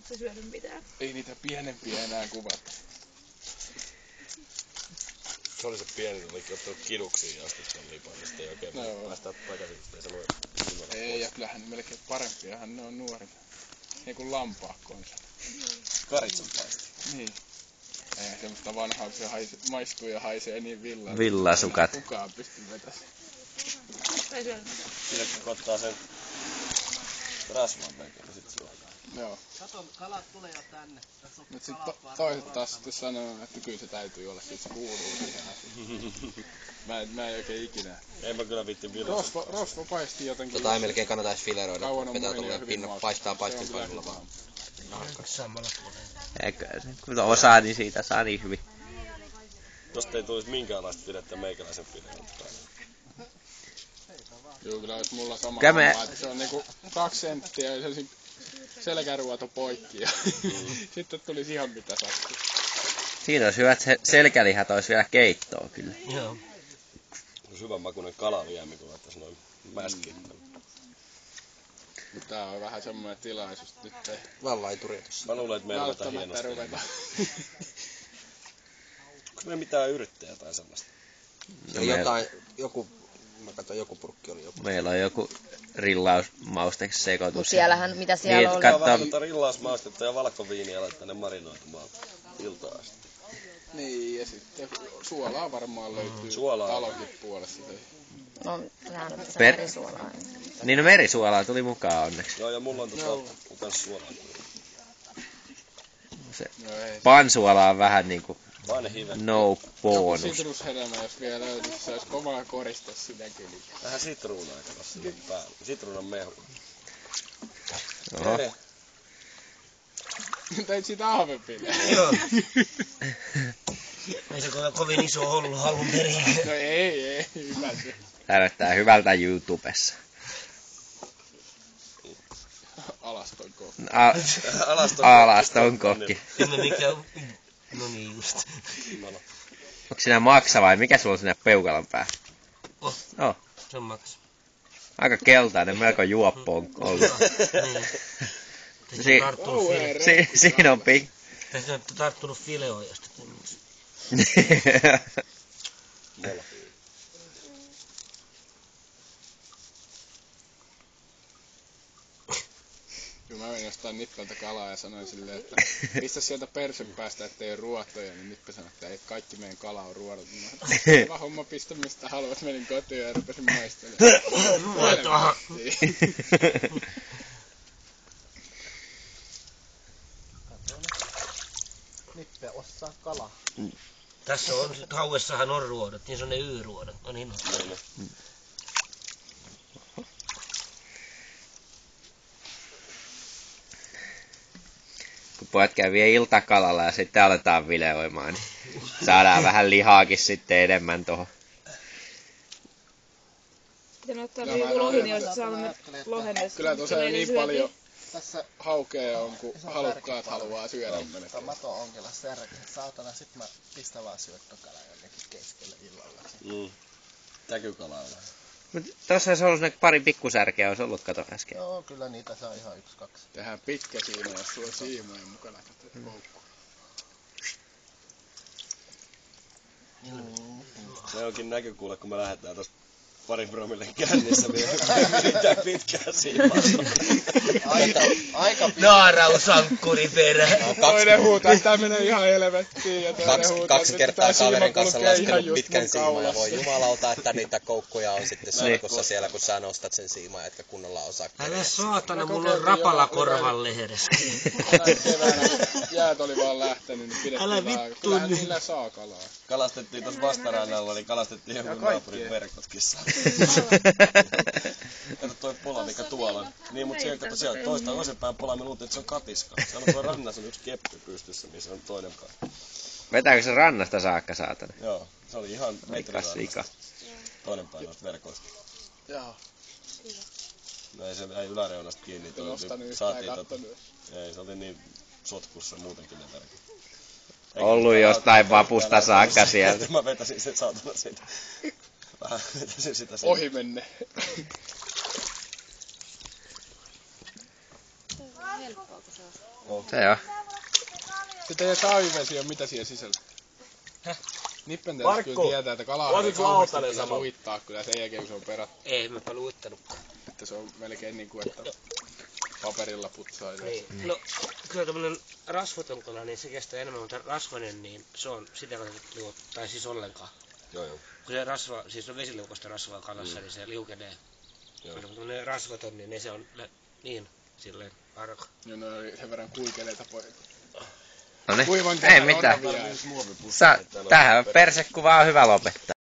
se syönyt mitään? Ei niitä pienempiä enää kuvata. Se oli se pieni, se olikin ottanut kiduksiin asti ton lipan, niin sitten ei oikein voi päästä takaisin, sitten ei se voi Ei, ja kyllähän ne melkein parempiahan ne on nuorina. Niin kuin lampaakkonsa. Karitsan paisti. Niin. Eihän semmoista vanhaa, kun se maistuu ja haisee niin villaa. Villasukat. Kukaan pysty vetämään. Tai syönyt. Sitten kun ottaa sen rasvan melkein, niin sit syö. Joo. Kato, kalat tulee jo tänne. Mut sit toiset taas sitten sanoo, että kyllä se täytyy olla, sit se kuuluu siihen asiaan. Mä en oikein ikinä. Ei mä kyllä viitti villasta. Rosvo paisti jotenkin. Tota ei melkein kannata edes fileroida. Kauan on Pitää mainio tuolla hyvin pinna maasta. paistaa paistinpannulla vaan. Samalla puolella. Eikö se, kun osaa, niin siitä saa niin hyvin. Tosta ei tulisi minkäänlaista pidettä meikäläisen fileron päälle. Joo, kyllä olisi mulla sama Käme- homma, että se on niinku 2 senttiä ja se selkäruoto poikki ja sitten tulisi ihan mitä sattuu. Siinä olisi hyvät selkälihat, olisi vielä keittoa kyllä. Joo. Olisi hyvän makuinen kalaliemi, kun laittaisi noin mäskiin. Mutta tää on vähän semmoinen tilaisuus nyt ei Vallaituri tossa. Mä luulen, että me ruvetaan välttämättä hienosti. ruveta. Onko me mitään yrttejä tai sellaista? Se oli jotain, mä katsoin, joku purkki oli joku. Meillä on joku rillausmausteeksi sekoitus. Mut siellähän, mitä siellä Niin, oli? Katsotaan vähän tuota rillausmaustetta ja valkoviiniä laittaa ne marinoitumaan iltaan asti. Niin, ja sitten suolaa varmaan löytyy Suolaa. talonkin puolesta. No, sehän on se Per- merisuolaa. Niin no merisuolaa tuli mukaan onneksi. Joo, ja mulla on kans suolaa. Se Joo, ei. pansuola on vähän niinku Vanhive. no Joku bonus. sitrushedelmä, jos vielä löytyisi, se olisi kovaa koriste siinä kyllä. Vähän sitruunaa kato sinne päälle. Sitruunan mehu. Oho. Teit siitä ahvenpilejä. Joo. Ei se kovin iso ollut alun perin. No ei, hyvä se. Tää näyttää hyvältä YouTubessa. Alaston kokki. Alaston kokki. Emme mikä... No niin just. Onko siinä maksa vai mikä sulla on siinä peukalon päällä? Oh. Oh. Se on maks. Aika keltainen, melko juoppo on ollut. Niin. Tässä on tarttunut file. Siinä on pik... Tässä on tarttunut fileojasta. Kyllä mä menin jostain nippeltä kalaa ja sanoin silleen, että pistä sieltä persen päästä, ettei ole ruotoja, niin Nippe sanoi, että ei kaikki meidän kala on ruodot. Hyvä homma, pistä mistä haluat, menin kotiin ja rupesin maistelemaan. Ruotoa! Nippe osaa kalaa. Tässä on, hauessahan on ruodot, niin se on ne Y-ruodot. On niin. Kun pojat kävii iltakalalla ja sitten aletaan vileoimaan, niin saadaan vähän lihaakin sitten enemmän tuohon. Sitten ottaa joku lohi, niin olisit saanut ne lohen, jos Kyllä tuossa ei niin paljon Tässä haukea on, kun halukkaat haluaa syödä on melkein. mato onkella särkä. Saatana, sit mä pistän vaan syöttökala jonnekin keskelle illalla. Täkykala on. Mut tossa olisi ollut ne pari pikkusärkeä, olisi ollut kato äsken. Joo, kyllä niitä saa ihan 1-2. Tehdään pitkä siima, jos sulla on siimoja mukana. Koukku. Se onkin näkökuule, kun me lähdetään tosta parin promille kännissä, niin mitään pitkää siimaa. Aika Naarausankkuri perä. Toinen huutaa, että tää menee ihan helvettiin. Ja toinen huutaa, kaksi että kertaa tää siima kaverin kanssa kulkee ihan laskenut just pitkän mun siiman ja kaulassa. voi jumalauta, että niitä koukkuja on sitten suihkussa siellä, kun sä nostat sen siimaa, etkä kunnolla osaa Älä kerätä. saatana, mulla on rapala korvan lehdessä. Tänä keväänä jäät oli vaan lähtenyt, niin pidettiin Älä vähän. vittu Kyllähän nyt. niillä saa kalaa. Kalastettiin tuossa vastarannalla, niin kalastettiin jonkun naapurin verkotkin saa. Kato toi pola, mikä tuolla on. Niin, mutta siellä, kato siellä toisempään pola, me luultiin, että se on katiska. Siellä on tuo rannassa on yksi keppi pystyssä, missä on toinen pää. Vetääkö se rannasta saakka, saatana? Joo, se oli ihan metri Rikas vika. rannasta. Toinen pää noista verkoista. Joo. No ei se ei yläreunasta kiinni. En nostanut yhtään ja kattonut. Ei, se oli niin sotkussa muutenkin ne verkot. Ollut jostain vapusta saakka sieltä. Mä vetäsin sen saatana siitä. Vähän vetäsin sitä Ohi menne. Helppoa, kun se on. Se on. Se teidän saavivesi on mitä siellä sisällä? Nippen täytyy Markku, kyllä tietää, että kalaa otit ei kauheasti lautanen kyllä samalla. luittaa kyllä sen jälkeen kun se on perattu. Ei mäpä luuttanutkaan. Että se on melkein niinku, että paperilla putsaa. Niin. No, kyllä tämmönen rasvaton kala, niin se kestää enemmän, mutta rasvainen, niin se on sitä kautta tai siis ollenkaan. Joo. Kun se rasva, siis on vesiliukosta rasvaa kalassa, niin se liukenee. Joo. Mutta kun tämmönen rasvaton, niin se on niin silleen arka. Joo, ne oli sen verran kuikeleita poika. Noniin, Kuivan ei kesän mitään. oravia. Tähän persekuva on hyvä lopettaa.